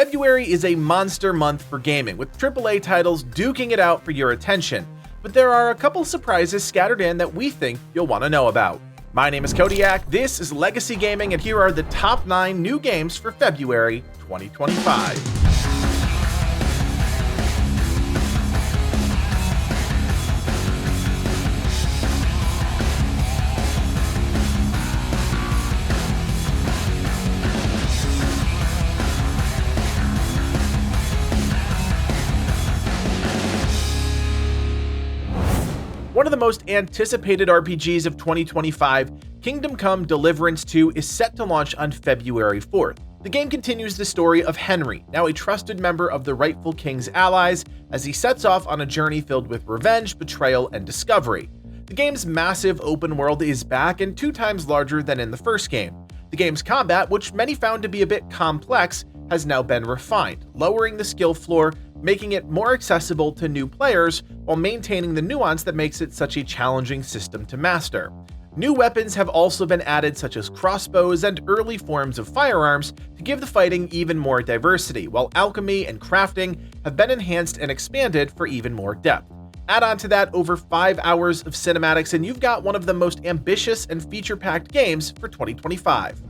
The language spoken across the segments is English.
February is a monster month for gaming, with AAA titles duking it out for your attention, but there are a couple surprises scattered in that we think you'll want to know about. My name is Kodiak, this is Legacy Gaming, and here are the top 9 new games for February 2025. One of the most anticipated RPGs of 2025, Kingdom Come: Deliverance 2 is set to launch on February 4th. The game continues the story of Henry, now a trusted member of the rightful king's allies, as he sets off on a journey filled with revenge, betrayal, and discovery. The game's massive open world is back and 2 times larger than in the first game. The game's combat, which many found to be a bit complex, has now been refined, lowering the skill floor, making it more accessible to new players while maintaining the nuance that makes it such a challenging system to master. New weapons have also been added, such as crossbows and early forms of firearms, to give the fighting even more diversity, while alchemy and crafting have been enhanced and expanded for even more depth. Add on to that over 5 hours of cinematics and you've got one of the most ambitious and feature-packed games for 2025.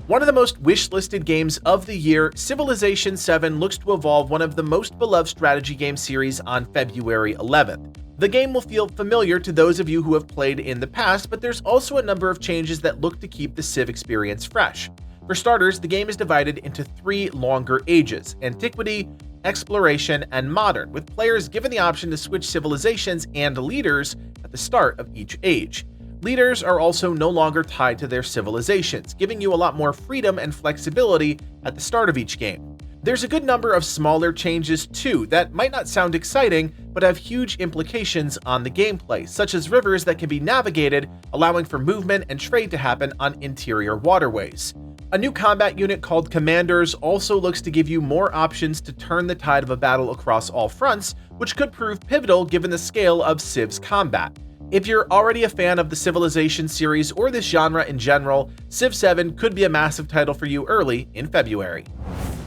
One of the most wish-listed games of the year, Civilization VII looks to evolve one of the most beloved strategy game series on February 11th. The game will feel familiar to those of you who have played in the past, but there's also a number of changes that look to keep the Civ experience fresh. For starters, the game is divided into 3 longer ages: Antiquity, Exploration, and Modern, with players given the option to switch civilizations and leaders at the start of each age. Leaders are also no longer tied to their civilizations, giving you a lot more freedom and flexibility at the start of each game. There's a good number of smaller changes too that might not sound exciting, but have huge implications on the gameplay, such as rivers that can be navigated, allowing for movement and trade to happen on interior waterways. A new combat unit called Commanders also looks to give you more options to turn the tide of a battle across all fronts, which could prove pivotal given the scale of Civ's combat. If you're already a fan of the Civilization series or this genre in general, Civ 7 could be a massive title for you early in February.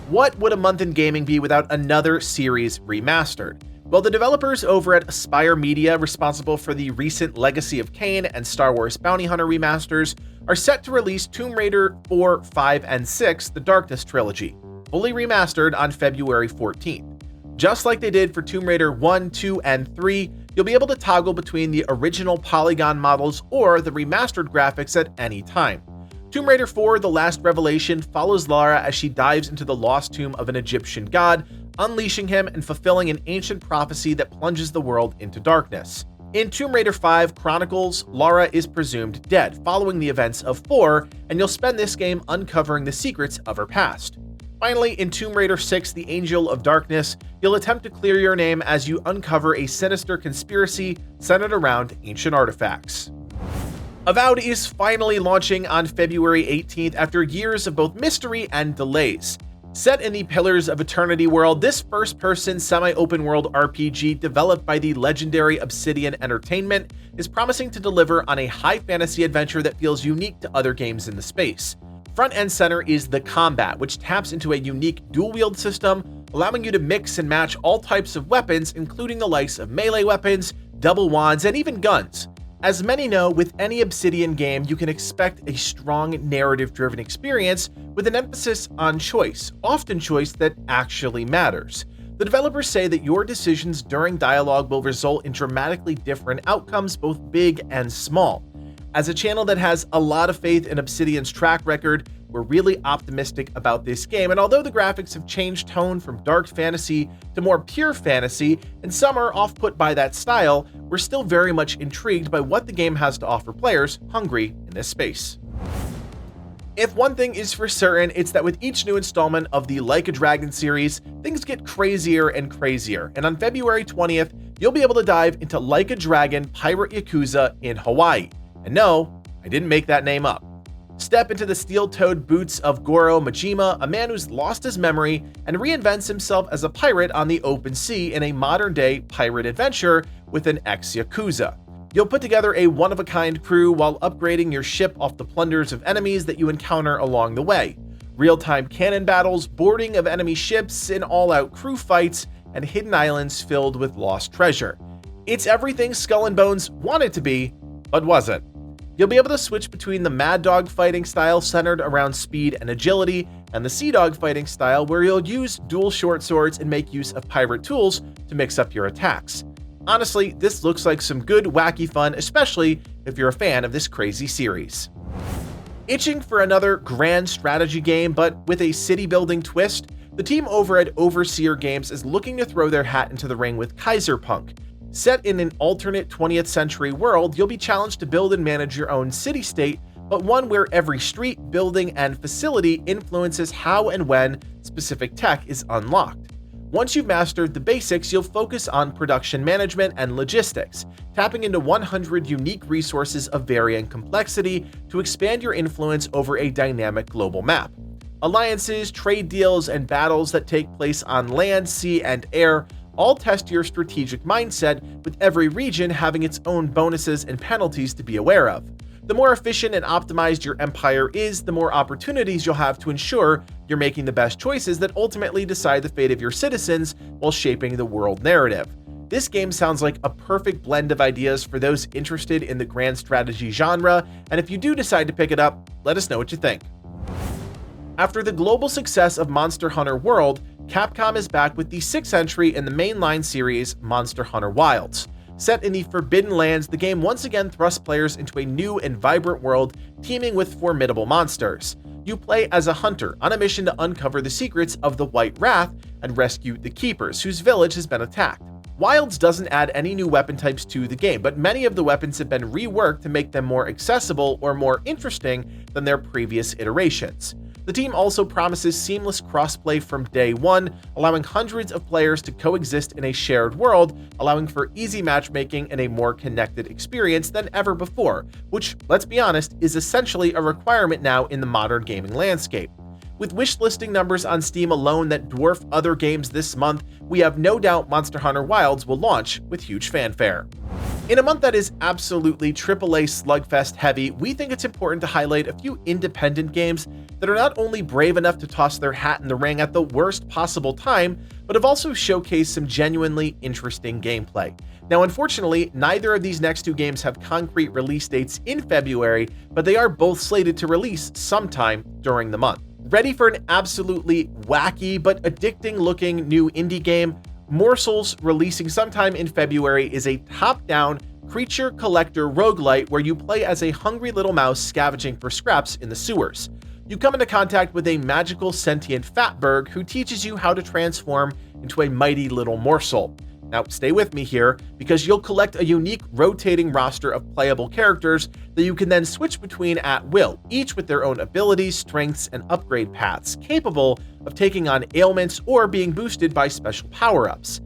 What would a month in gaming be without another series remastered? Well, the developers over at Aspyr Media, responsible for the recent Legacy of Kain and Star Wars Bounty Hunter remasters, are set to release Tomb Raider 4, 5, and 6, the Darkness trilogy, fully remastered on February 14th. Just like they did for Tomb Raider 1, 2, and 3, you'll be able to toggle between the original polygon models or the remastered graphics at any time. Tomb Raider 4: The Last Revelation follows Lara as she dives into the lost tomb of an Egyptian god, unleashing him and fulfilling an ancient prophecy that plunges the world into darkness. In Tomb Raider 5 Chronicles, Lara is presumed dead following the events of 4, and you'll spend this game uncovering the secrets of her past. Finally, in Tomb Raider 6 The Angel of Darkness, you'll attempt to clear your name as you uncover a sinister conspiracy centered around ancient artifacts. Avowed is finally launching on February 18th after years of both mystery and delays. Set in the Pillars of Eternity world, this first-person semi-open world RPG developed by the legendary Obsidian Entertainment is promising to deliver on a high fantasy adventure that feels unique to other games in the space. Front and center is the combat, which taps into a unique dual-wield system, allowing you to mix and match all types of weapons, including the likes of melee weapons, double wands, and even guns. As many know, with any Obsidian game, you can expect a strong narrative-driven experience with an emphasis on choice, often choice that actually matters. The developers say that your decisions during dialogue will result in dramatically different outcomes, both big and small. As a channel that has a lot of faith in Obsidian's track record, we're really optimistic about this game, and although the graphics have changed tone from dark fantasy to more pure fantasy, and some are off-put by that style, we're still very much intrigued by what the game has to offer players hungry in this space. If one thing is for certain, it's that with each new installment of the Like a Dragon series, things get crazier and crazier, and on February 20th, you'll be able to dive into Like a Dragon Pirate Yakuza in Hawaii. And no, I didn't make that name up. Step into the steel-toed boots of Goro Majima, a man who's lost his memory and reinvents himself as a pirate on the open sea in a modern-day pirate adventure with an ex-Yakuza. You'll put together a one-of-a-kind crew while upgrading your ship off the plunders of enemies that you encounter along the way. real-time cannon battles, boarding of enemy ships, and all-out crew fights, and hidden islands filled with lost treasure. It's everything Skull and Bones wanted to be, but wasn't. You'll be able to switch between the Mad Dog fighting style centered around speed and agility, and the Sea Dog fighting style where you'll use dual short swords and make use of pirate tools to mix up your attacks. Honestly, this looks like some good wacky fun, especially if you're a fan of this crazy series. Itching for another grand strategy game but with a city-building twist, the team over at Overseer Games is looking to throw their hat into the ring with Kaiserpunk. Set in an alternate 20th century world, you'll be challenged to build and manage your own city-state, but one where every street, building, and facility influences how and when specific tech is unlocked. Once you've mastered the basics, you'll focus on production management and logistics, tapping into 100 unique resources of varying complexity to expand your influence over a dynamic global map. Alliances, trade deals, and battles that take place on land, sea, and air all test your strategic mindset, with every region having its own bonuses and penalties to be aware of. The more efficient and optimized your empire is, the more opportunities you'll have to ensure you're making the best choices that ultimately decide the fate of your citizens while shaping the world narrative. This game sounds like a perfect blend of ideas for those interested in the grand strategy genre, and if you do decide to pick it up, let us know what you think. After the global success of Monster Hunter World, Capcom is back with the 6th entry in the mainline series Monster Hunter Wilds. Set in the Forbidden Lands, the game once again thrusts players into a new and vibrant world teeming with formidable monsters. You play as a hunter on a mission to uncover the secrets of the White Wrath and rescue the Keepers, whose village has been attacked. Wilds doesn't add any new weapon types to the game, but many of the weapons have been reworked to make them more accessible or more interesting than their previous iterations. The team also promises seamless crossplay from day one, allowing hundreds of players to coexist in a shared world, allowing for easy matchmaking and a more connected experience than ever before, which, let's be honest, is essentially a requirement now in the modern gaming landscape. With wishlisting numbers on Steam alone that dwarf other games this month, we have no doubt Monster Hunter Wilds will launch with huge fanfare. In a month that is absolutely AAA slugfest heavy, we think it's important to highlight a few independent games that are not only brave enough to toss their hat in the ring at the worst possible time, but have also showcased some genuinely interesting gameplay. Now, unfortunately, neither of these next two games have concrete release dates in February, but they are both slated to release sometime during the month. Ready for an absolutely wacky but addicting looking new indie game? Morsels, releasing sometime in February, is a top-down creature collector roguelite where you play as a hungry little mouse scavenging for scraps in the sewers. You come into contact with a magical sentient fatberg who teaches you how to transform into a mighty little morsel. Now, stay with me here, because you'll collect a unique rotating roster of playable characters that you can then switch between at will, each with their own abilities, strengths, and upgrade paths, capable of taking on ailments or being boosted by special power-ups.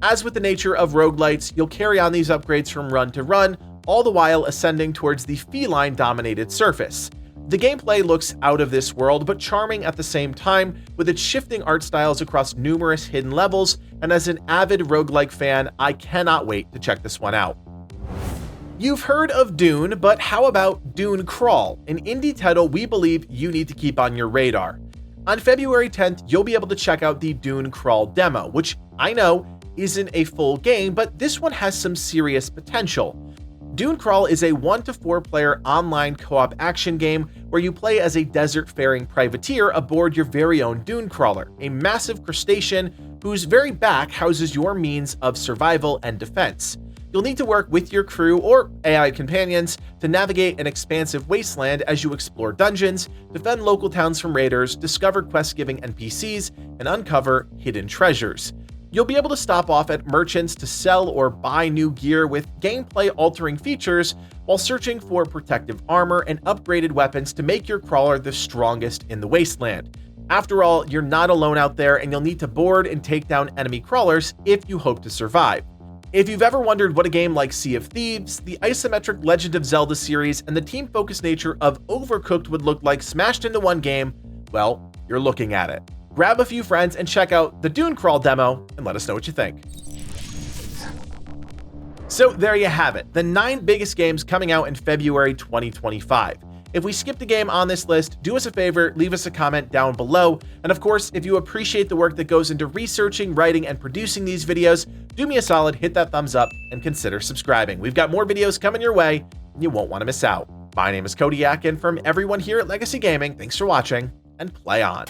As with the nature of roguelites, you'll carry on these upgrades from run to run, all the while ascending towards the feline-dominated surface. The gameplay looks out of this world, but charming at the same time, with its shifting art styles across numerous hidden levels, and as an avid roguelike fan, I cannot wait to check this one out. You've heard of Dune, but how about Dune Crawl, an indie title we believe you need to keep on your radar? On February 10th, you'll be able to check out the Dune Crawl demo, which I know isn't a full game, but this one has some serious potential. Dune Crawl is a 1 to 4 player online co-op action game where you play as a desert-faring privateer aboard your very own dune crawler, a massive crustacean whose very back houses your means of survival and defense. You'll need to work with your crew or AI companions to navigate an expansive wasteland as you explore dungeons, defend local towns from raiders, discover quest-giving NPCs, and uncover hidden treasures. You'll be able to stop off at merchants to sell or buy new gear with gameplay-altering features while searching for protective armor and upgraded weapons to make your crawler the strongest in the wasteland. After all, you're not alone out there, and you'll need to board and take down enemy crawlers if you hope to survive. If you've ever wondered what a game like Sea of Thieves, the isometric Legend of Zelda series, and the team-focused nature of Overcooked would look like smashed into one game, well, you're looking at it. Grab a few friends and check out the Dune Crawl demo and let us know what you think. So there you have it, the 9 biggest games coming out in February 2025. If we skipped a game on this list, do us a favor, leave us a comment down below. And of course, if you appreciate the work that goes into researching, writing, and producing these videos, do me a solid, hit that thumbs up, and consider subscribing. We've got more videos coming your way, and you won't want to miss out. My name is Kodiak, and from everyone here at Legacy Gaming, thanks for watching, and play on.